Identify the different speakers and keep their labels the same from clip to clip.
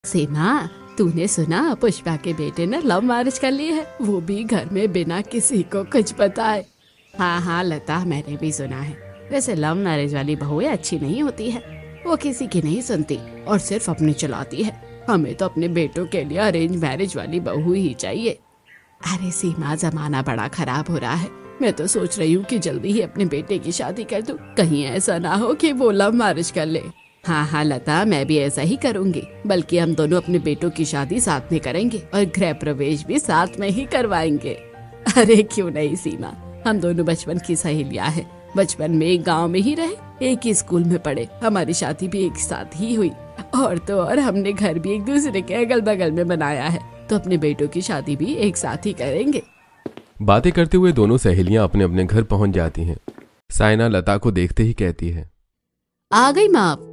Speaker 1: सीमा, तूने सुना पुष्पा के बेटे ने लव मैरिज कर ली है, वो भी घर में बिना किसी को कुछ बताए। हाँ लता, मैंने भी सुना है। वैसे लव मैरिज वाली बहुएं अच्छी नहीं होती है, वो किसी की नहीं सुनती और सिर्फ अपनी चलाती है। हमें तो अपने बेटों के लिए अरेंज मैरिज वाली बहू ही चाहिए। अरे सीमा, जमाना बड़ा खराब हो रहा है। मैं तो सोच रही हूँ कि जल्दी ही अपने बेटे की शादी कर दूं, कहीं ऐसा ना हो कि वो लव मैरिज कर ले। हाँ लता, मैं भी ऐसा ही करूँगी। बल्कि हम दोनों अपने बेटों की शादी साथ में करेंगे और गृह प्रवेश भी साथ में ही करवाएंगे। अरे क्यों नहीं सीमा, हम दोनों बचपन की सहेलियां हैं। बचपन में एक गांव में ही रहे, एक ही स्कूल में पढ़े, हमारी शादी भी एक साथ ही हुई। और तो और हमने घर भी एक दूसरे के अगल बगल में बनाया है, तो अपने बेटों की शादी भी एक साथ ही करेंगे।
Speaker 2: बातें करते हुए दोनों सहेलियां अपने अपने घर पहुंच जाती हैं। साइना लता को देखते ही कहती है,
Speaker 1: आ गई माँ आप?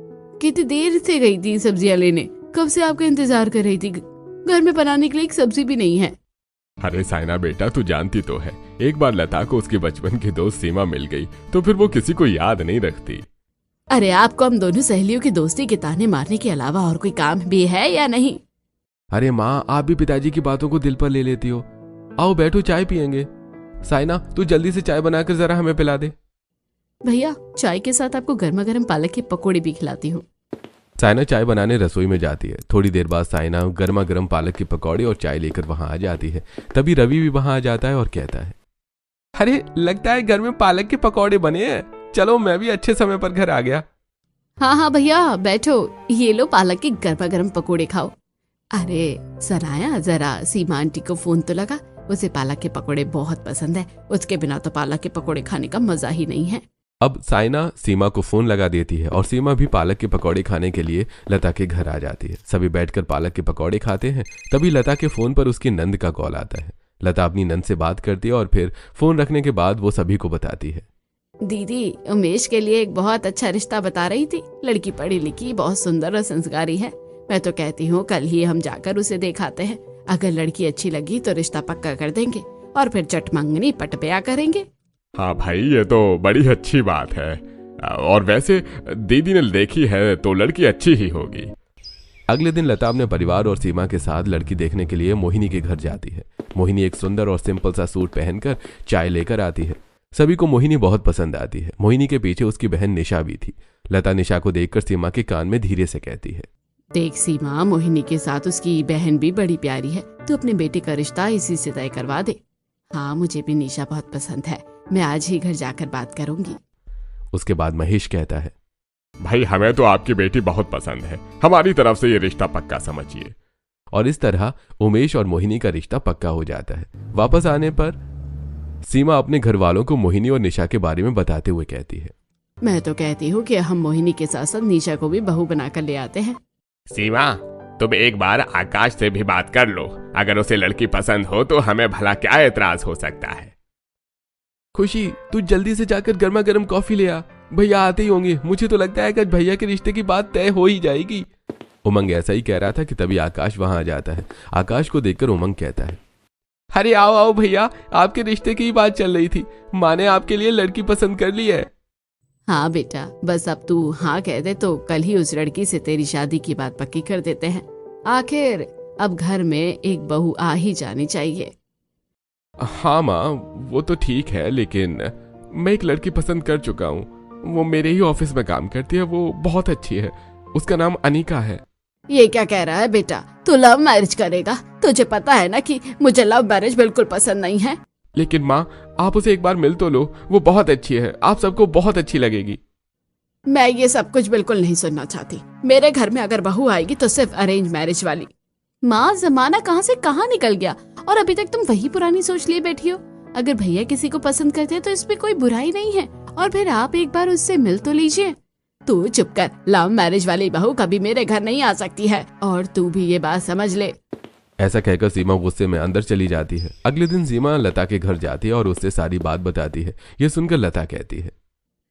Speaker 1: कितनी देर से गई थी सब्जियां लेने, कब से आपका इंतजार कर रही थी। घर में बनाने के लिए एक सब्जी भी नहीं है।
Speaker 3: अरे साइना बेटा, तू जानती तो है, एक बार लता को उसके बचपन की दोस्त सीमा मिल गई तो फिर वो किसी को याद नहीं रखती।
Speaker 1: अरे आपको हम दोनों सहेलियों की दोस्ती के ताने मारने के अलावा और कोई काम भी है या नहीं?
Speaker 2: अरे माँ, आप भी पिताजी की बातों को दिल पर ले लेती हो। आओ बैठो, चाय पियेंगे। साइना, तू जल्दी से चाय बनाकर जरा हमें पिला दे।
Speaker 1: भैया, चाय के साथ आपको गर्मा गर्म पालक के पकौड़े भी खिलाती हूँ।
Speaker 2: साइना चाय बनाने रसोई में जाती है। थोड़ी देर बाद साइना गर्मा गर्म पालक के पकौड़े और चाय लेकर वहां आ जाती है। तभी रवि भी वहां आ जाता है और कहता है, अरे लगता है घर में पालक के पकौड़े बने हैं। चलो, मैं भी अच्छे समय पर घर आ गया।
Speaker 1: हाँ भैया बैठो, ये लो पालक के गर्मा गर्म पकौड़े खाओ। अरे सनाया, जरा सीमा आंटी को फोन तो लगा, उसे पालक के पकौड़े बहुत पसंद है। उसके बिना तो पालक के पकौड़े खाने का मजा ही नहीं है।
Speaker 2: अब साइना सीमा को फोन लगा देती है और सीमा भी पालक के पकौड़े खाने के लिए लता के घर आ जाती है। सभी बैठकर पालक के पकौड़े खाते हैं। तभी लता के फोन पर उसकी नंद का कॉल आता है। लता अपनी नंद से बात करती है और फिर फोन रखने के बाद वो सभी को बताती है,
Speaker 1: दीदी, उमेश के लिए एक बहुत अच्छा रिश्ता बता रही थी। लड़की पढ़ी लिखी, बहुत सुंदर और संस्कारी है। मैं तो कहती हूँ कल ही हम जाकर उसे दिखाते हैं। अगर लड़की अच्छी लगी तो रिश्ता पक्का कर देंगे और फिर चट मंगनी पट ब्याह करेंगे।
Speaker 3: हाँ भाई, ये तो बड़ी अच्छी बात है। और वैसे दीदी ने देखी है तो लड़की अच्छी ही होगी।
Speaker 2: अगले दिन लता अपने परिवार और सीमा के साथ लड़की देखने के लिए मोहिनी के घर जाती है। मोहिनी एक सुंदर और सिंपल सा सूट पहनकर चाय लेकर आती है। सभी को मोहिनी बहुत पसंद आती है। मोहिनी के पीछे उसकी बहन निशा भी थी। लता निशा को देखकर सीमा के कान में धीरे से कहती है,
Speaker 1: देख सीमा, मोहिनी के साथ उसकी बहन भी बड़ी प्यारी है। तू अपने बेटे का रिश्ता इसी से तय करवा दे। हाँ, मुझे भी निशा बहुत पसंद है। मैं आज ही घर जाकर बात करूंगी।
Speaker 2: उसके बाद महेश कहता है,
Speaker 3: भाई हमें तो आपकी बेटी बहुत पसंद है, हमारी तरफ से ये रिश्ता पक्का समझिए।
Speaker 2: और इस तरह उमेश और मोहिनी का रिश्ता पक्का हो जाता है। वापस आने पर सीमा अपने घर वालों को मोहिनी और निशा के बारे में बताते हुए कहती है,
Speaker 1: मैं तो कहती हूँ कि हम मोहिनी के साथ साथ निशा को भी बहू बनाकर ले आते हैं।
Speaker 3: सीमा, तुम एक बार आकाश से भी बात कर लो। अगर उसे लड़की पसंद हो तो हमें भला क्या एतराज हो सकता है।
Speaker 2: खुशी, तू जल्दी से जाकर गर्मा गर्म कॉफी ले आ। भैया आते ही होंगे। मुझे तो लगता है कि भैया के रिश्ते की बात तय हो ही जाएगी। उमंग ऐसा ही कह रहा था कि तभी आकाश वहां आ जाता है। आकाश को देखकर उमंग कहता है, अरे आओ आओ भैया, आपके रिश्ते की ही बात चल रही थी। माँ ने आपके लिए लड़की पसंद कर ली है।
Speaker 1: हाँ बेटा, बस अब तू हाँ कह दे तो कल ही उस लड़की से तेरी शादी की बात पक्की कर देते हैं। आखिर अब घर में एक बहू आ ही जानी चाहिए।
Speaker 2: हाँ माँ, वो तो ठीक है, लेकिन मैं एक लड़की पसंद कर चुका हूँ। वो मेरे ही ऑफिस में काम करती है। वो बहुत अच्छी है। उसका नाम अनिका है।
Speaker 1: ये क्या कह रहा है बेटा? तू लव मैरिज करेगा? तुझे पता है ना कि मुझे लव मैरिज बिल्कुल पसंद नहीं है।
Speaker 2: लेकिन माँ, आप उसे एक बार मिल तो लो। वो बहुत अच्छी है, आप सबको बहुत अच्छी लगेगी।
Speaker 1: मैं ये सब कुछ बिल्कुल नहीं सुनना चाहती। मेरे घर में अगर बहू आएगी तो सिर्फ अरेंज मैरिज वाली। माँ, जमाना कहाँ से कहाँ निकल गया और अभी तक तुम वही पुरानी सोच लिए बैठी हो। अगर भैया किसी को पसंद करते हैं तो इसमें कोई बुराई नहीं है। और फिर आप एक बार उससे मिल तो लीजिए। तू चुप कर, लव मैरिज वाली बहू कभी मेरे घर नहीं आ सकती है और तू भी ये बात समझ ले।
Speaker 2: ऐसा कहकर सीमा गुस्से में अंदर चली जाती है। अगले दिन सीमा लता के घर जाती है और उससे सारी बात बताती है। ये सुनकर लता कहती है,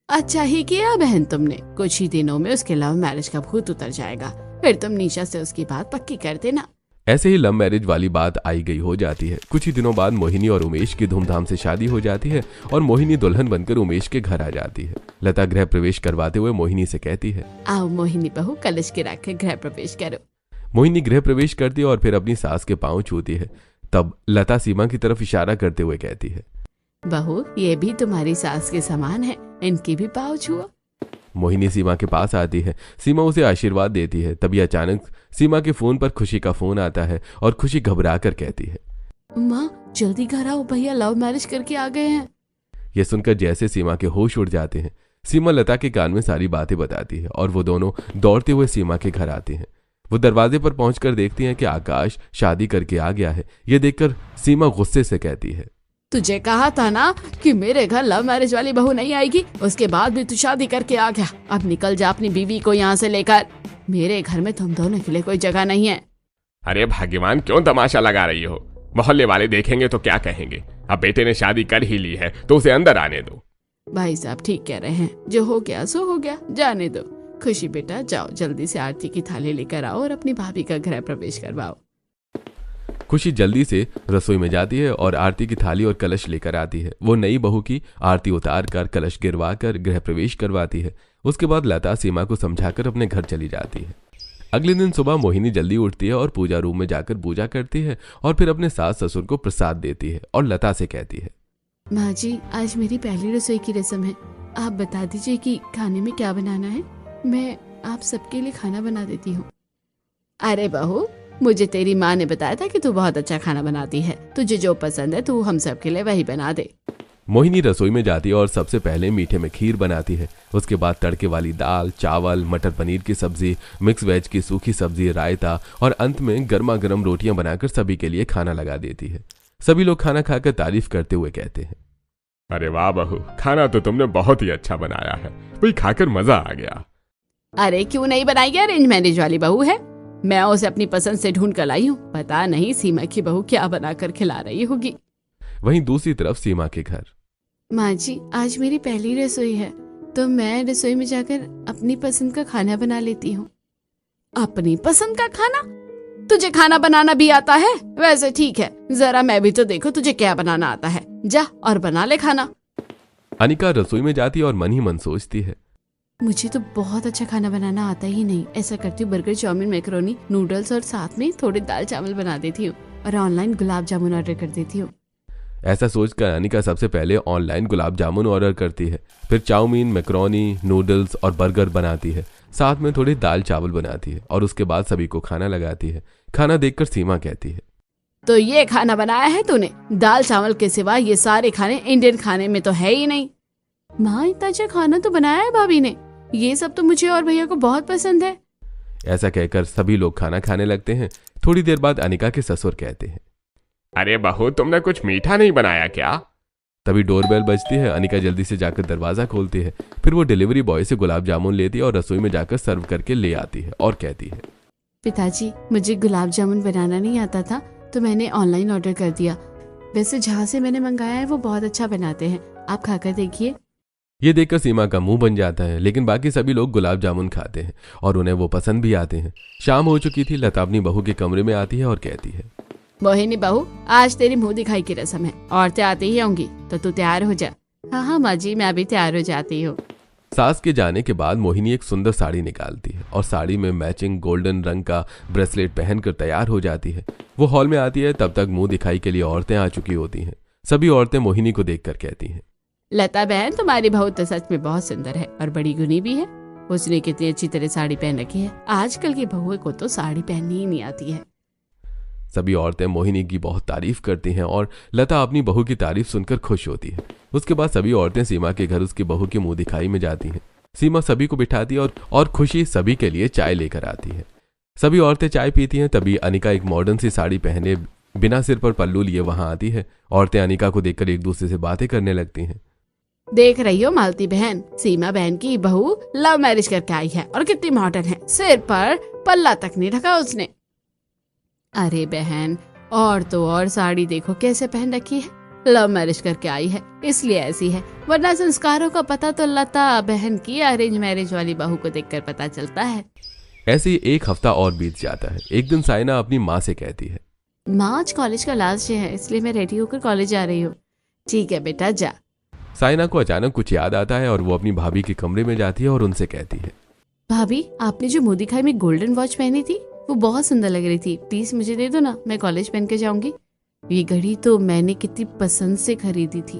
Speaker 1: अच्छा ही किया बहन तुमने। कुछ ही दिनों में उसके लव मैरिज का भूत उतर जाएगा। फिर तुम निशा से उसकी बात पक्की कर देना।
Speaker 2: ऐसे ही लव मैरिज वाली बात आई गई हो जाती है। कुछ ही दिनों बाद मोहिनी और उमेश की धूमधाम से शादी हो जाती है और मोहिनी दुल्हन बनकर उमेश के घर आ जाती है। लता गृह प्रवेश करवाते हुए मोहिनी से कहती है,
Speaker 1: आओ मोहिनी बहू, कलश गिरा के गृह प्रवेश करो।
Speaker 2: मोहिनी गृह प्रवेश करती है और फिर अपनी सास के पांव छूती है। तब लता सीमा की तरफ इशारा करते हुए कहती है,
Speaker 1: बहू ये भी तुम्हारी सास के समान है, इनकी भी पाँव छुओ।
Speaker 2: मोहिनी सीमा के पास आती है। सीमा उसे आशीर्वाद देती है। तभी अचानक सीमा के फोन पर खुशी का फोन आता है और खुशी घबरा कर कहती है,
Speaker 1: माँ जल्दी घर आओ, भैया लव मैरिज करके आ गए हैं।
Speaker 2: यह सुनकर जैसे सीमा के होश उड़ जाते हैं। सीमा लता के कान में सारी बातें बताती है और वो दोनों दौड़ते हुए सीमा के घर आते हैं। वो दरवाजे पर पहुंचकर देखती हैं कि आकाश शादी करके आ गया है। यह देखकर सीमा गुस्से से कहती है,
Speaker 1: तुझे कहा था ना कि मेरे घर लव मैरिज वाली बहू नहीं आएगी, उसके बाद भी तू शादी करके आ गया। अब निकल जा अपनी बीवी को यहाँ से लेकर, मेरे घर में तुम दोनों के लिए कोई जगह नहीं है।
Speaker 3: अरे भाग्यवान, क्यों तमाशा लगा रही हो? मोहल्ले वाले देखेंगे तो क्या कहेंगे? अब बेटे ने शादी कर ही ली है तो उसे अंदर आने दो।
Speaker 1: भाई साहब ठीक कह रहे हैं, जो हो गया सो हो गया, जाने दो। खुशी बेटा जाओ जल्दी से आरती की थाली लेकर आओ और अपनी भाभी का गृह प्रवेश करवाओ।
Speaker 2: खुशी जल्दी से रसोई में जाती है और आरती की थाली और कलश लेकर आती है। वो नई बहू की आरती उतार कर कलश गिरवा कर गृह प्रवेश करवाती है। उसके बाद लता सीमा को समझाकर अपने घर चली जाती है। अगले दिन सुबह मोहिनी जल्दी उठती है और पूजा रूम में जाकर पूजा करती है और फिर अपने सास ससुर को प्रसाद देती है और लता से कहती है,
Speaker 1: माँ जी आज मेरी पहली रसोई की रस्म है, आप बता दीजिए कि खाने में क्या बनाना है, मैं आप सबके लिए खाना बना देती हूँ। अरे बहू, मुझे तेरी माँ ने बताया था कि तू बहुत अच्छा खाना बनाती है, तुझे जो पसंद है तू हम सब के लिए वही बना दे।
Speaker 2: मोहिनी रसोई में जाती है और सबसे पहले मीठे में खीर बनाती है। उसके बाद तड़के वाली दाल, चावल, मटर पनीर की सब्जी, मिक्स वेज की सूखी सब्जी, रायता और अंत में गर्मा गर्म रोटियां बनाकर सभी के लिए खाना लगा देती है। सभी लोग खाना खाकर तारीफ करते हुए कहते हैं,
Speaker 3: अरे वाह बहू, खाना तो तुमने बहुत ही अच्छा बनाया है, वही खाकर मजा आ गया।
Speaker 1: अरे क्यों नहीं बनाई, अरेंज मैरिज वाली बहू है, मैं उसे अपनी पसंद से ढूंढ कर लाई हूँ, पता नहीं सीमा की बहू क्या बनाकर खिला रही होगी।
Speaker 2: वहीं दूसरी तरफ सीमा के घर,
Speaker 1: माँ जी आज मेरी पहली रसोई है तो मैं रसोई में जाकर अपनी पसंद का खाना बना लेती हूँ। अपनी पसंद का खाना? तुझे खाना बनाना भी आता है? वैसे ठीक है, जरा मैं भी तो देखो तुझे क्या बनाना आता है, जा और बना ले खाना।
Speaker 2: अनिका रसोई में जाती और मन ही मन सोचती है,
Speaker 1: मुझे तो बहुत अच्छा खाना बनाना आता ही नहीं। ऐसा करती हूँ बर्गर, चाउमीन, मैकरोनी, नूडल्स और साथ में थोड़े दाल चावल बना देती हूँ और ऑनलाइन गुलाब जामुन ऑर्डर कर देती हूँ।
Speaker 2: ऐसा सोचकर अनिका सबसे पहले ऑनलाइन गुलाब जामुन ऑर्डर करती है, फिर चाउमीन, मैकरोनी, नूडल्स और बर्गर बनाती है, साथ में थोड़ी दाल चावल बनाती है और उसके बाद सभी को खाना लगाती है। खाना देखकर सीमा कहती है,
Speaker 1: तो ये खाना बनाया है तूने? दाल चावल के सिवा ये सारे खाने इंडियन खाने में तो है ही नहीं। माँ इतना अच्छा खाना तो बनाया है भाभी ने, ये सब तो मुझे और भैया को बहुत पसंद है।
Speaker 2: ऐसा कहकर सभी लोग खाना खाने लगते हैं। थोड़ी देर बाद अनिका के ससुर कहते हैं,
Speaker 3: अरे बहू, तुमने कुछ मीठा नहीं बनाया क्या?
Speaker 2: तभी डोरबेल बजती है। अनिका जल्दी से जाकर दरवाजा खोलती है। फिर वो डिलीवरी बॉय से गुलाब जामुन लेती है और रसोई में जाकर सर्व करके ले आती है और कहती है,
Speaker 1: पिताजी मुझे गुलाब जामुन बनाना नहीं आता था तो मैंने ऑनलाइन ऑर्डर कर दिया। वैसे जहाँ से मैंने मंगाया है वो बहुत अच्छा बनाते हैं, आप खाकर देखिए।
Speaker 2: ये देखकर सीमा का मुंह बन जाता है, लेकिन बाकी सभी लोग गुलाब जामुन खाते हैं और उन्हें वो पसंद भी आते हैं। शाम हो चुकी थी। लता अपनी बहू के कमरे में आती है और कहती है,
Speaker 1: मोहिनी बहू आज तेरी मुंह दिखाई की रस्म है, औरतें आती ही होंगी तो तू तैयार हो जा। हाँ हाँ माँ जी मैं अभी तैयार हो जाती हूँ।
Speaker 2: सास के जाने के बाद मोहिनी एक सुंदर साड़ी निकालती है और साड़ी में मैचिंग गोल्डन रंग का ब्रेसलेट पहनकर तैयार हो जाती है। वो हॉल में आती है। तब तक मुंह दिखाई के लिए औरतें आ चुकी होती हैं। सभी औरतें मोहिनी को देखकर कहती हैं,
Speaker 1: लता बहन तुम्हारी बहू तो सच में बहुत सुंदर है और बड़ी गुनी भी है। उसने कितनी अच्छी तरह साड़ी पहन रखी है, आजकल की बहुओं को तो साड़ी पहननी ही नहीं आती है।
Speaker 2: सभी औरतें मोहिनी की बहुत तारीफ करती हैं और लता अपनी बहू की तारीफ सुनकर खुश होती है। उसके बाद सभी औरतें सीमा के घर उसकी बहू की मुंह दिखाई में जाती हैं। सीमा सभी को बिठाती है और खुशी सभी के लिए चाय लेकर आती है। सभी औरतें चाय पीती हैं। तभी अनिका एक मॉडर्न सी साड़ी पहने बिना सिर पर पल्लू लिए वहां आती है। औरतें अनिका को देखकर एक दूसरे से बातें करने लगती हैं।
Speaker 1: देख रही हो मालती बहन, सीमा बहन की बहू लव मैरिज करके आई है और कितनी मॉडर्न है, सिर पर पल्ला तक नहीं ढका उसने। अरे बहन और तो और साड़ी देखो कैसे पहन रखी है, लव मैरिज करके आई है इसलिए ऐसी है, वरना संस्कारों का पता तो लता बहन की अरेंज मैरिज वाली बहू को देखकर पता चलता है।
Speaker 2: ऐसे ही एक हफ्ता और बीत जाता है। एक दिन साइना अपनी माँ से कहती है,
Speaker 1: माँ आज कॉलेज का लास्ट डे है इसलिए मैं रेडी होकर कॉलेज जा रही हूँ। ठीक है बेटा जा।
Speaker 2: साइना को अचानक कुछ याद आता है और वो अपनी भाभी के कमरे में जाती है और उनसे कहती है,
Speaker 1: भाभी आपने जो मुंह दिखाई में गोल्डन वॉच पहनी थी वो बहुत सुंदर लग रही थी, प्लीज मुझे दे दो ना, मैं कॉलेज पहन के जाऊंगी। ये घड़ी तो मैंने कितनी पसंद से खरीदी थी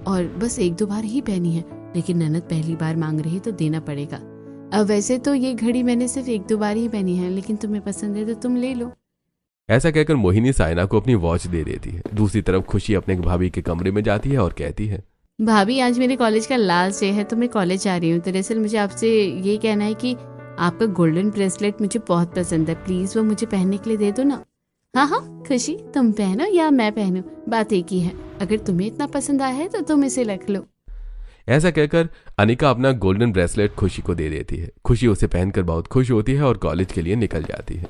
Speaker 1: और बस 1-2 बार ही पहनी है, लेकिन ननद पहली बार मांग रही है तो देना पड़ेगा। अब वैसे तो ये घड़ी मैंने सिर्फ 1-2 बार ही पहनी है, लेकिन तुम्हें पसंद है तो तुम ले लो।
Speaker 2: ऐसा कहकर मोहिनी साइना को अपनी वॉच दे देती है। दूसरी तरफ खुशी अपने भाभी के कमरे में जाती है और कहती है,
Speaker 1: भाभी आज मेरे कॉलेज का लास्ट डे है तो मैं कॉलेज जा रही हूँ। दरअसल मुझे आपसे ये कहना है कि आपका गोल्डन ब्रेसलेट मुझे बहुत पसंद है, प्लीज वो मुझे पहनने के लिए दे दो ना। हाँ हाँ खुशी, तुम पहनो या मैं पहनूं, बात एक ही है। अगर तुम्हें इतना पसंद आया है तो तुम इसे रख लो।
Speaker 2: ऐसा कहकर अनिका अपना गोल्डन ब्रेसलेट खुशी को दे देती है। खुशी उसे पहनकर बहुत खुश होती है और कॉलेज के लिए निकल जाती है।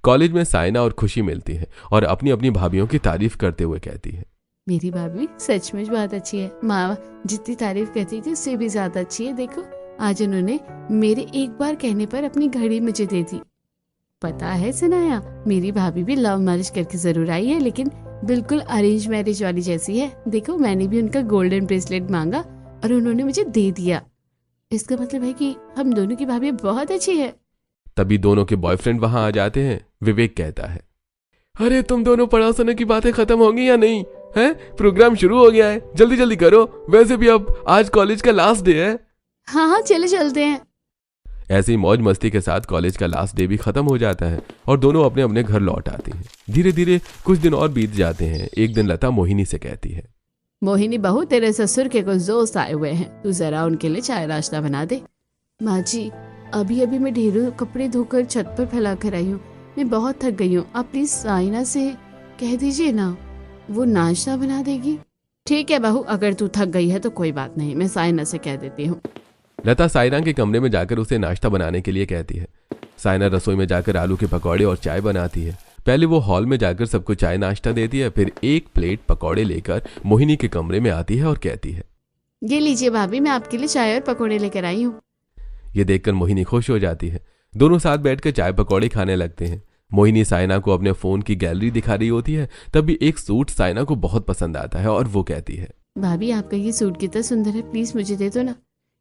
Speaker 2: कॉलेज में साइना और खुशी मिलती है और अपनी अपनी भाभियों की तारीफ करते हुए कहती है,
Speaker 1: मेरी भाभी सचमुच बहुत अच्छी है, माँ जितनी तारीफ करती थी उससे भी ज्यादा अच्छी है। देखो आज उन्होंने मेरे एक बार कहने पर अपनी घड़ी मुझे दे दी। पता है सनाया, मेरी भाभी भी लव मैरिज करके जरूर आई है, लेकिन बिल्कुल अरेंज मैरिज वाली जैसी है। देखो मैंने भी उनका गोल्डन ब्रेसलेट मांगा और उन्होंने मुझे दे दिया। इसका मतलब है कि हम दोनों की भाभी बहुत अच्छी है।
Speaker 2: तभी दोनों के बॉयफ्रेंड वहां आ जाते हैं। विवेक कहता है, अरे तुम दोनों पढ़ाशुना की बातें खत्म होंगी या नहीं है? प्रोग्राम शुरू हो गया है, जल्दी जल्दी करो। वैसे भी अब आज कॉलेज का लास्ट डे है।
Speaker 1: हाँ चले चलते हैं।
Speaker 2: ऐसे ही मौज मस्ती के साथ कॉलेज का लास्ट डे भी खत्म हो जाता है और दोनों अपने अपने घर लौट आते हैं। धीरे धीरे कुछ दिन और बीत जाते हैं। एक दिन लता मोहिनी से कहती है,
Speaker 1: मोहिनी बहू, तेरे ससुर के कुछ दोस्त आए हुए हैं, तू जरा उनके लिए चाय नाश्ता बना दे। माँ जी अभी अभी मैं ढेरों कपड़े धोकर छत पर फैला कर आई हूँ, मैं बहुत थक गई हूँ। आप प्लीज साइना से कह दीजिए ना, वो नाश्ता बना देगी। ठीक है बहू, अगर तू थक गई है तो कोई बात नहीं, मैं साइना से कह देती हूँ।
Speaker 2: लता साइना के कमरे में जाकर उसे नाश्ता बनाने के लिए कहती है। साइना रसोई में जाकर आलू के पकौड़े और चाय बनाती है। पहले वो हॉल में जाकर सबको चाय नाश्ता देती है, फिर एक प्लेट पकौड़े लेकर मोहिनी के कमरे में आती है और कहती है,
Speaker 1: ये लीजिए भाभी, मैं आपके लिए चाय और पकौड़े लेकर आई हूँ।
Speaker 2: ये देखकर मोहिनी खुश हो जाती है। दोनों साथ बैठकर चाय पकौड़े खाने लगते हैं। मोहिनी साइना को अपने फोन की गैलरी दिखा रही होती है। तभी एक सूट साइना को बहुत पसंद आता है और वो कहती है,
Speaker 1: भाभी आपका ये सूट कितना सुंदर है, प्लीज मुझे दे दो ना।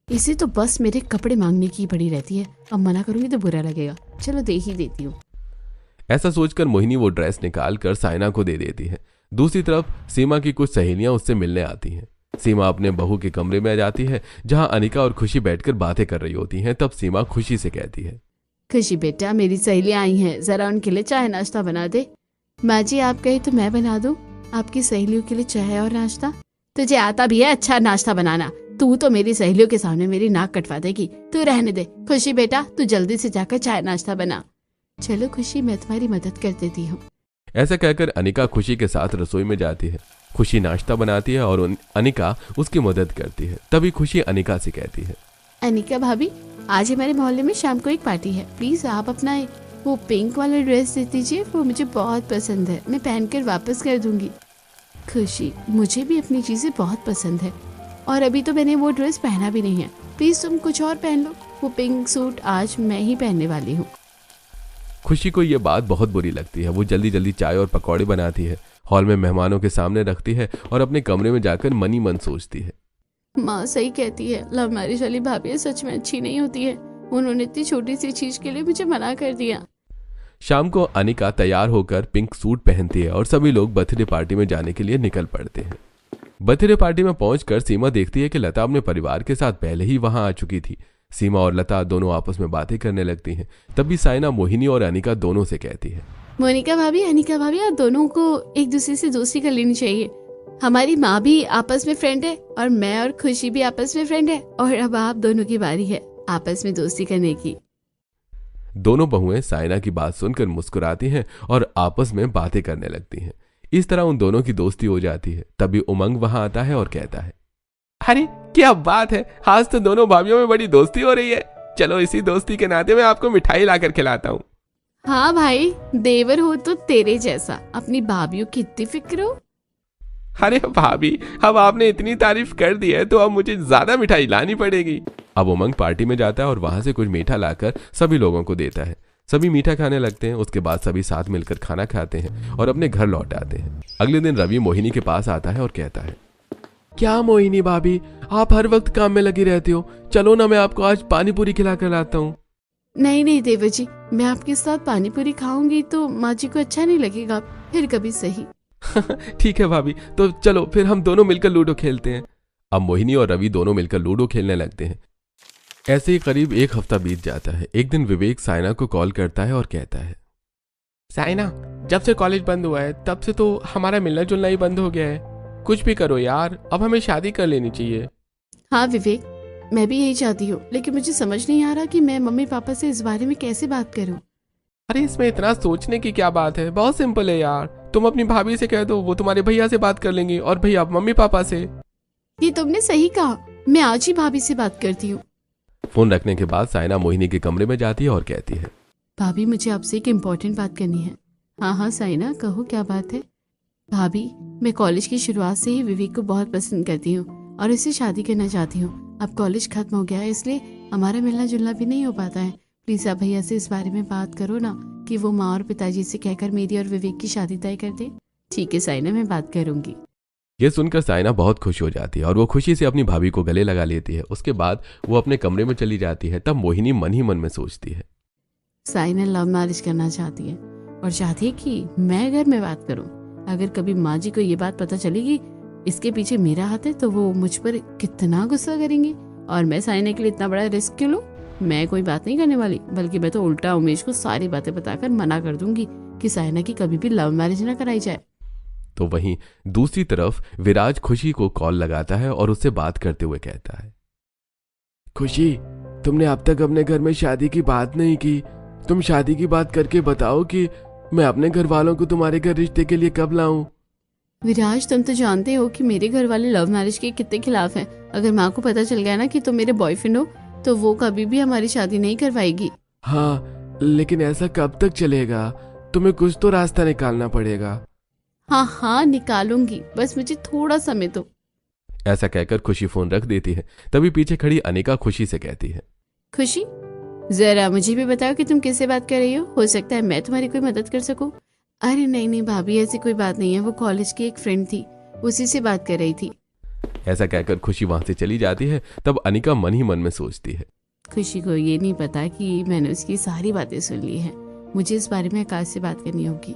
Speaker 1: इसे तो बस मेरे कपड़े मांगने की पड़ी रहती है, अब मना करूंगी तो बुरा लगेगा, चलो दे ही देती हूँ।
Speaker 2: ऐसा सोचकर मोहिनी वो ड्रेस निकाल कर साइना को दे देती है। दूसरी तरफ सीमा की कुछ सहेलियां उससे मिलने आती हैं। सीमा अपने बहू के कमरे में जाती है जहां अनिका और खुशी बैठकर बातें कर रही होती हैं। तब सीमा खुशी से कहती है,
Speaker 1: खुशी बेटा, मेरी सहेलियां आई हैं, जरा उनके लिए चाय नाश्ता बना दे। माँ जी आप कहे तो मैं बना दूं आपकी सहेलियों के लिए चाय और नाश्ता? तुझे आता भी है अच्छा नाश्ता बनाना, तू तो मेरी सहेलियों के सामने मेरी नाक कटवा देगी, तू रहने दे। खुशी बेटा तू जल्दी से जाकर चाय नाश्ता बना। चलो खुशी, मैं तुम्हारी मदद कर देती हूँ।
Speaker 2: ऐसा कहकर अनिका खुशी के साथ रसोई में जाती है। खुशी नाश्ता बनाती है और अनिका उसकी मदद करती है। तभी खुशी अनिका से कहती है,
Speaker 1: अनिका भाभी, आज हमारे मोहल्ले में शाम को एक पार्टी है, प्लीज आप अपना वो पिंक वाला ड्रेस दे दीजिए, वो मुझे बहुत पसंद है, मैं पहनकर वापस कर दूंगी। खुशी, मुझे भी अपनी चीजें बहुत पसंद है और अभी तो मैंने वो ड्रेस पहना भी नहीं है, प्लीज तुम कुछ और पहन लो, वो पिंक सूट आज मैं ही पहनने वाली हूँ।
Speaker 2: खुशी को ये बात बहुत बुरी लगती है। वो जल्दी जल्दी चाय और पकौड़े बनाती है, हॉल में मेहमानों के सामने रखती है और अपने कमरे में जाकर मनी मन सोचती है,
Speaker 1: माँ सही कहती है, लव मैरिज वाली भाभी सच में अच्छी नहीं होती है, उन्होंने इतनी छोटी सी चीज के लिए मुझे मना कर दिया।
Speaker 2: शाम को अनिका तैयार होकर पिंक सूट पहनती है और सभी लोग बर्थडे पार्टी में जाने के लिए निकल पड़ते हैं। बर्थडे पार्टी में पहुंचकर सीमा देखती है कि लता अपने परिवार के साथ पहले ही वहां आ चुकी थी। सीमा और लता दोनों आपस में बातें करने लगती हैं। तभी साइना मोहिनी और अनिका दोनों से कहती है,
Speaker 1: मोनिका भाभी, अनिका भाभी, आप दोनों को एक दूसरे से दोस्ती कर लेनी चाहिए। हमारी माँ भी आपस में फ्रेंड है और मैं और खुशी भी आपस में फ्रेंड है, और अब आप दोनों की बारी है आपस में दोस्ती करने की।
Speaker 2: दोनों बहुएं साइना की बात सुनकर मुस्कुराती हैं और आपस में बातें करने लगती हैं। इस तरह उन दोनों की दोस्ती हो जाती है। तभी उमंग वहां आता है और कहता है, अरे क्या बात है, आज तो दोनों भाभीियों में बड़ी दोस्ती हो रही है। चलो इसी दोस्ती के नाते मैं आपको मिठाई लाकर खिलाता हूँ।
Speaker 1: हाँ भाई, देवर हो तो तेरे जैसा, अपनी भाभीियों की इतनी फिक्र हो।
Speaker 2: अरे भाभी, अब आपने इतनी तारीफ कर दी है तो अब मुझे ज्यादा मिठाई लानी पड़ेगी। अब उमंग पार्टी में जाता है और वहां से कुछ मीठा लाकर सभी लोगों को देता है। सभी मीठा खाने लगते हैं। उसके बाद सभी साथ मिलकर खाना खाते हैं और अपने घर लौट आते हैं। अगले दिन रवि मोहिनी के पास आता है और कहता है, क्या मोहिनी भाभी, आप हर वक्त काम में लगी रहती हो, चलो ना मैं आपको आज पानी पूरी खिला कर लाता हूँ।
Speaker 1: नहीं नहीं देवर जी, मैं आपके साथ पानी पूरी खाऊंगी तो माँ जी को अच्छा नहीं लगेगा, फिर कभी सही।
Speaker 2: ठीक है भाभी, तो चलो फिर हम दोनों मिलकर लूडो खेलते हैं। अब मोहिनी और रवि दोनों मिलकर लूडो खेलने लगते हैं। ऐसे ही करीब एक हफ्ता बीत जाता है। एक दिन विवेक साइना को कॉल करता है और कहता है,
Speaker 3: साइना, जब से कॉलेज बंद हुआ है तब से तो हमारा मिलना जुलना ही बंद हो गया है। कुछ भी करो यार, अब हमें शादी कर लेनी चाहिए।
Speaker 1: हाँ विवेक, मैं भी यही चाहती हूँ, लेकिन मुझे समझ नहीं आ रहा कि मैं मम्मी पापा से इस बारे में कैसे बात करूँ।
Speaker 3: अरे इसमें इतना सोचने की क्या बात है, बहुत सिंपल है यार। तुम अपनी भाभी से कह दो, वो तुम्हारे भैया से बात कर लेंगे और भैया मम्मी पापा से।
Speaker 1: ये तुमने सही कहा, मैं आज ही भाभी से बात करती हूँ।
Speaker 2: फोन रखने के बाद साइना मोहिनी के कमरे में जाती है और कहती है,
Speaker 1: भाभी मुझे आपसे एक इम्पोर्टेंट बात करनी है। हाँ हाँ साइना, कहो क्या बात है। भाभी, मैं कॉलेज की शुरुआत से ही विवेक को बहुत पसंद करती हूँ और उससे शादी करना चाहती हूँ। अब कॉलेज खत्म हो गया है, इसलिए हमारा मिलना जुलना भी नहीं हो पाता है। प्लीज आप भैया से इस बारे में बात करो ना, कि वो माँ और पिताजी से कहकर मेरी और विवेक की शादी तय कर दे। ठीक है साइना, मैं बात करूंगी।
Speaker 2: ये सुनकर साइना बहुत खुश हो जाती है और वो खुशी से अपनी भाभी को गले लगा लेती है। उसके बाद वो अपने कमरे में चली जाती है। तब मोहिनी मन ही मन में सोचती है,
Speaker 1: साइना लव मैरिज करना चाहती है और चाहती है कि मैं घर में बात करूं। अगर कभी माँ जी को ये बात पता चलेगी इसके पीछे मेरा हाथ है, तो वो मुझ पर कितना गुस्सा करेंगे। और मैं साइना के लिए इतना बड़ा रिस्क क्यों लूं? मैं कोई बात नहीं करने वाली, बल्कि मैं तो उल्टा उमेश को सारी बातें बताकर मना कर दूंगी कि साइना की कभी भी लव मैरिज ना कराई जाए।
Speaker 2: तो वहीं दूसरी तरफ विराज खुशी को कॉल लगाता है और उससे बात करते हुए कहता है, खुशी, तुमने अब तक अपने घर में शादी की बात नहीं की। तुम शादी की बात करके बताओ कि मैं अपने घर वालों को तुम्हारे घर रिश्ते के लिए कब लाऊं।
Speaker 1: विराज, तुम तो जानते हो कि मेरे घर वाले लव मैरिज के कितने खिलाफ हैं। अगर माँ को पता चल गया ना कि तुम मेरे बॉयफ्रेंड हो, तो वो कभी भी हमारी शादी नहीं करवाएगी।
Speaker 2: हाँ, लेकिन ऐसा कब तक चलेगा? तुम्हें कुछ तो रास्ता निकालना पड़ेगा।
Speaker 1: हाँ हाँ निकालूंगी, बस मुझे थोड़ा समय दो।
Speaker 2: ऐसा कहकर खुशी फोन रख देती है। तभी पीछे खड़ी अनिका खुशी से कहती है,
Speaker 1: खुशी, जरा मुझे भी बताओ कि तुम किससे बात कर रही हो सकता है मैं तुम्हारी कोई मदद कर सकूं। अरे नहीं नहीं भाभी, ऐसी कोई बात नहीं है, वो कॉलेज की एक फ्रेंड थी, उसी से बात कर रही थी।
Speaker 2: ऐसा कहकर खुशी वहां से चली जाती है। तब अनिका मन ही मन में सोचती है,
Speaker 1: खुशी को ये नहीं पता कि मैंने उसकी सारी बातें सुन ली हैं। मुझे इस बारे में आकाश से बात करनी होगी।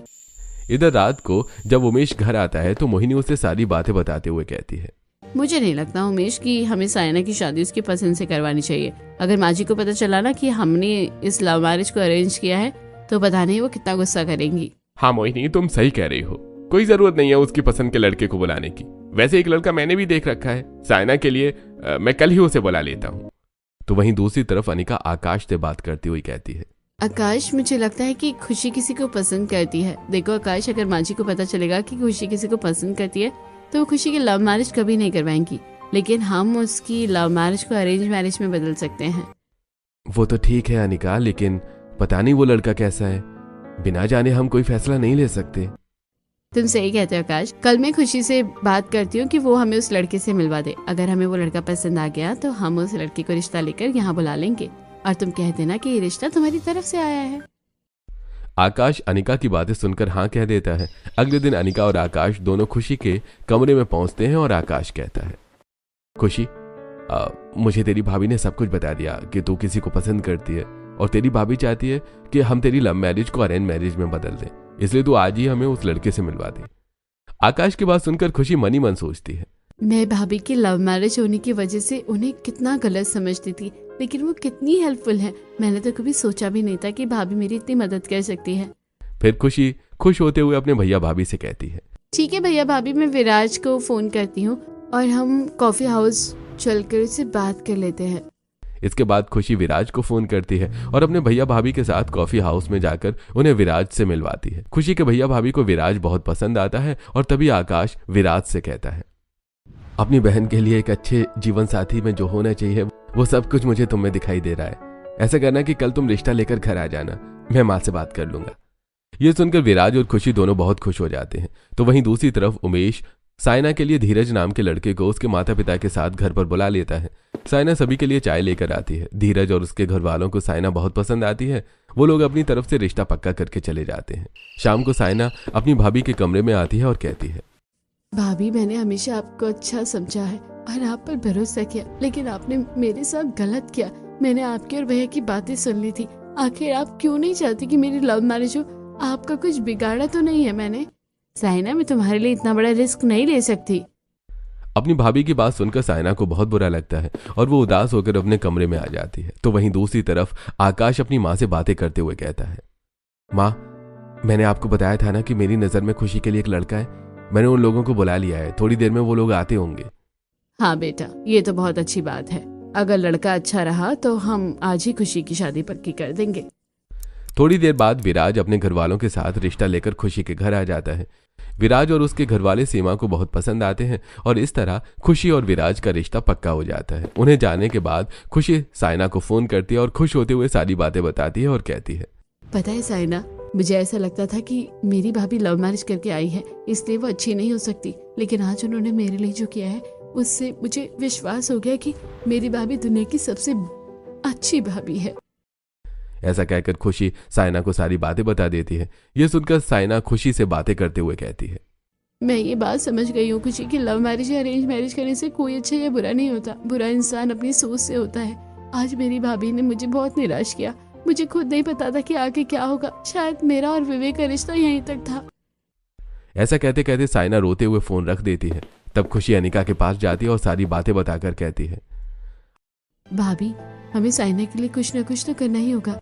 Speaker 2: इधर रात को जब उमेश घर आता है तो मोहिनी उसे सारी बातें बताते हुए कहती है,
Speaker 1: मुझे नहीं लगता उमेश कि हमें साइना की शादी उसकी पसंद से करवानी चाहिए। अगर माँ जी को पता चला ना कि हमने इस लव मैरिज को अरेंज किया है, तो पता नहीं वो कितना गुस्सा करेंगी।
Speaker 3: हाँ मोहिनी, तुम सही कह रही हो। कोई जरूरत नहीं है उसकी पसंद के लड़के को बुलाने की। वैसे एक लड़का मैंने भी देख रखा है साइना के लिए, मैं कल ही उसे बुला लेता हूँ।
Speaker 2: तो वहीं दूसरी तरफ अनिका आकाश से बात करती हुई कहती है,
Speaker 1: आकाश, मुझे लगता है कि खुशी किसी को पसंद करती है। देखो आकाश, अगर माँ जी को पता चलेगा कि खुशी किसी को पसंद करती है, तो वो खुशी की लव मैरिज कभी नहीं करवाएंगी, लेकिन हम उसकी लव मैरिज को अरेंज मैरिज में बदल सकते हैं।
Speaker 2: वो तो ठीक है अनिका, लेकिन पता नहीं वो लड़का कैसा है। बिना जाने हम कोई फैसला नहीं ले सकते।
Speaker 1: तुम सही कहते हो आकाश, कल मैं खुशी से बात करती हूँ कि वो हमें उस लड़के से मिलवा दे। अगर हमें वो लड़का पसंद आ गया तो हम उस लड़के को रिश्ता लेकर यहाँ बुला लेंगे, और तुम कह देना कि ये रिश्ता तुम्हारी तरफ से आया है।
Speaker 2: आकाश अनिका की बातें सुनकर हाँ कह देता है। अगले दिन अनिका और आकाश दोनों खुशी के कमरे में पहुंचते हैं और आकाश कहता है, खुशी, मुझे तेरी भाभी ने सब कुछ बता दिया कि तू किसी को पसंद करती है और तेरी भाभी चाहती है कि हम तेरी लव मैरिज को अरेंज मैरिज में बदल दें, इसलिए तू आज ही हमें उस लड़के से मिलवा दे। आकाश की बात सुनकर खुशी मन ही मन सोचती है,
Speaker 1: मैं भाभी की लव मैरिज होने की वजह से उन्हें कितना गलत समझती थी, लेकिन वो कितनी हेल्पफुल है। मैंने तो कभी सोचा भी नहीं था कि भाभी मेरी इतनी मदद कर सकती है।
Speaker 2: फिर खुशी खुश होते हुए अपने भैया भाभी से कहती है,
Speaker 1: ठीक है भैया भाभी, मैं विराज को फोन करती हूँ और हम कॉफी हाउस चलकर उससे बात कर लेते हैं।
Speaker 2: इसके बाद खुशी विराज को फोन करती है और अपने भैया भाभी के साथ कॉफी हाउस में जाकर उन्हें विराज से मिलवाती है। खुशी के भैया भाभी को विराज बहुत पसंद आता है और तभी आकाश विराज से कहता है, अपनी बहन के लिए एक अच्छे जीवन साथी में जो होना चाहिए वो सब कुछ मुझे तुम में दिखाई दे रहा है। ऐसा करना कि कल तुम रिश्ता लेकर घर आ जाना, मैं माँ से बात कर लूंगा। ये सुनकर विराज और खुशी दोनों बहुत खुश हो जाते हैं। तो वहीं दूसरी तरफ उमेश साइना के लिए धीरज नाम के लड़के को उसके माता पिता के साथ घर पर बुला लेता है। साइना सभी के लिए चाय लेकर आती है। धीरज और उसके घर वालों को साइना बहुत पसंद आती है। वो लोग अपनी तरफ से रिश्ता पक्का करके चले जाते हैं। शाम को साइना अपनी भाभी के कमरे में आती है और कहती है,
Speaker 1: भाभी, मैंने हमेशा आपको अच्छा समझा है और आप पर भरोसा किया, लेकिन आपने मेरे साथ गलत किया। मैंने आपके और भैया की बातें सुन ली थी आखिर आप क्यों नहीं चाहती कि मेरी लव मैरिज हो? आपका कुछ बिगाड़ा तो नहीं है मैंने? साइना, मैं तुम्हारे लिए इतना बड़ा रिस्क नहीं ले सकती।
Speaker 2: अपनी भाभी की बात सुनकर साइना को बहुत बुरा लगता है और वो उदास होकर अपने कमरे में आ जाती है। तो वहीं दूसरी तरफ आकाश अपनी माँ से बातें करते हुए कहता है, माँ, मैंने आपको बताया था ना कि मेरी नज़र में खुशी के लिए एक लड़का है। मैंने उन लोगों को बुला लिया है, थोड़ी देर में वो लोग आते होंगे।
Speaker 1: हाँ बेटा, ये तो बहुत अच्छी बात है। अगर लड़का अच्छा रहा तो हम आज ही खुशी की शादी पक्की कर देंगे।
Speaker 2: थोड़ी देर बाद विराज अपने घर वालों के साथ रिश्ता लेकर खुशी के घर आ जाता है। विराज और उसके घर वाले सीमा को बहुत पसंद आते हैं और इस तरह खुशी और विराज का रिश्ता पक्का हो जाता है। उन्हें जाने के बाद खुशी साइना को फोन करती है और खुश होते हुए सारी बातें बताती है और कहती है,
Speaker 1: पता है साइना, मुझे ऐसा लगता था कि मेरी भाभी लव मैरिज करके आई है इसलिए वो अच्छी नहीं हो सकती, लेकिन आज उन्होंने मेरे लिए जो किया है उससे मुझे विश्वास हो गया कि मेरी भाभी दुनिया की सबसे अच्छी भाभी है।
Speaker 2: ऐसा कहकर खुशी साइना को सारी बातें बता देती है। यह सुनकर साइना खुशी से बातें करते हुए कहती है,
Speaker 1: मैं ये बात समझ गई हूँ खुशी कि लव मैरिज या अरेंज मैरिज करने से कोई अच्छा या बुरा नहीं होता। बुरा इंसान अपनी सोच से होता है। आज मेरी भाभी ने मुझे बहुत निराश किया। मुझे खुद नहीं पता था कि आगे क्या होगा। शायद मेरा और विवेक का रिश्ता यहीं तक था।
Speaker 2: ऐसा कहते कहते साइना रोते हुए फोन रख देती है। तब खुशी अनिका के पास जाती है और सारी बातें बताकर कहती है,
Speaker 1: भाभी, हमें साइना के लिए कुछ न कुछ तो करना ही होगा।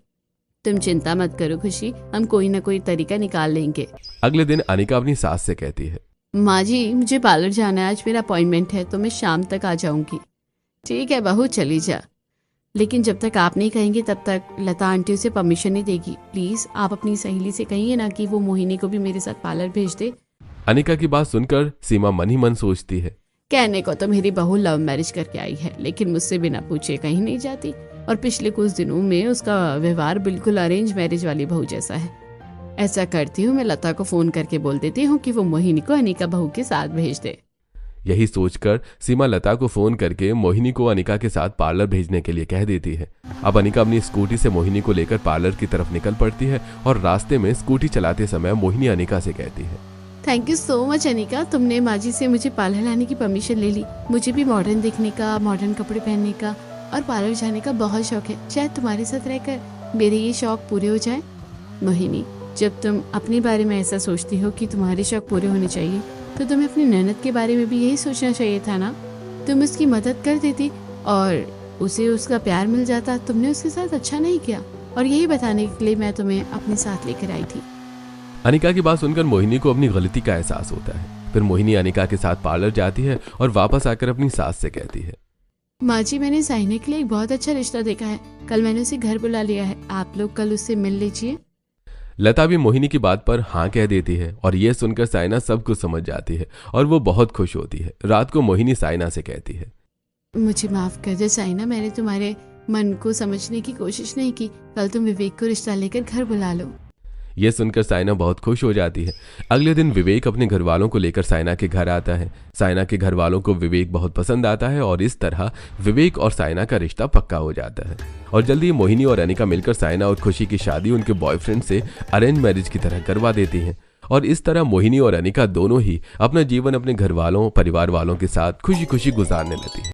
Speaker 1: तुम चिंता मत करो खुशी, हम कोई ना कोई तरीका निकाल लेंगे।
Speaker 2: अगले दिन अनिका अपनी सास से कहती है,
Speaker 1: माँ जी, मुझे पार्लर जाना है, आज मेरा अपॉइंटमेंट है, तो मैं शाम तक आ जाऊंगी। ठीक है बहू, चली जा, लेकिन जब तक आप नहीं कहेंगे तब तक लता आंटी उसे परमिशन नहीं देगी। प्लीज आप अपनी सहेली से कहिए ना कि वो मोहिनी को भी मेरे साथ पार्लर भेज दे।
Speaker 2: अनिका की बात सुनकर सीमा मन ही मन सोचती है,
Speaker 1: कहने को तो मेरी बहू लव मैरिज करके आई है, लेकिन मुझसे बिना पूछे कहीं नहीं जाती, और पिछले कुछ दिनों में उसका व्यवहार बिल्कुल अरेंज मैरिज वाली बहू जैसा है। ऐसा करती हूँ, मैं लता को फोन करके बोल देती हूँ कि वो मोहिनी को अनिका बहू के साथ भेज दे।
Speaker 2: यही सोचकर सीमा लता को फोन करके मोहिनी को अनिका के साथ पार्लर भेजने के लिए कह देती है। अब अनिका अपनी स्कूटी से मोहिनी को लेकर पार्लर की तरफ निकल पड़ती है और रास्ते में स्कूटी चलाते समय मोहिनी अनिका से कहती है,
Speaker 1: thank you so much Anika, तुमने माँ जी से मुझे पार्लर लाने की परमिशन ले ली। मुझे भी मॉडर्न दिखने का, मॉडर्न कपड़े पहनने का और पार्लर जाने का बहुत शौक है। शायद तुम्हारे साथ रहकर मेरे ये शौक पूरे हो जाए। मोहिनी, जब तुम अपने बारे में ऐसा सोचती हो कि तुम्हारे शौक पूरे होने चाहिए, तो तुम्हें अपनी ननद के बारे में भी यही सोचना चाहिए था ना। तुम उसकी मदद कर देती और उसे उसका प्यार मिल जाता। तुमने उसके साथ अच्छा नहीं किया और यही बताने के लिए मैं तुम्हें अपने साथ लेकर आई थी।
Speaker 2: अनिका की बात सुनकर मोहिनी को अपनी गलती का एहसास होता है। फिर मोहिनी अनिका के साथ पार्लर जाती है और वापस आकर अपनी सास से कहती है,
Speaker 1: माँ जी, मैंने साइना के लिए एक बहुत अच्छा रिश्ता देखा है। कल मैंने उसे घर बुला लिया है, आप लोग कल उससे मिल लीजिए।
Speaker 2: लता भी मोहिनी की बात पर हाँ कह देती है और यह सुनकर साइना सब कुछ समझ जाती है और वो बहुत खुश होती है। रात को मोहिनी साइना से कहती है,
Speaker 1: मुझे माफ कर दे साइना, मैंने तुम्हारे मन को समझने की कोशिश नहीं की। कल तुम विवेक को रिश्ता लेकर घर बुला लो।
Speaker 2: यह सुनकर साइना बहुत खुश हो जाती है। अगले दिन विवेक अपने घर वालों को लेकर साइना के घर आता है। साइना के घर वालों को विवेक बहुत पसंद आता है और इस तरह विवेक और साइना का रिश्ता पक्का हो जाता है। और जल्दी ही मोहिनी और अनिका मिलकर साइना और खुशी की शादी उनके बॉयफ्रेंड से अरेंज मैरिज की तरह करवा देती हैं। और इस तरह मोहिनी और अनिका दोनों ही अपना जीवन अपने घर वालों, परिवार वालों के साथ खुशी खुशी गुजारने लगती है।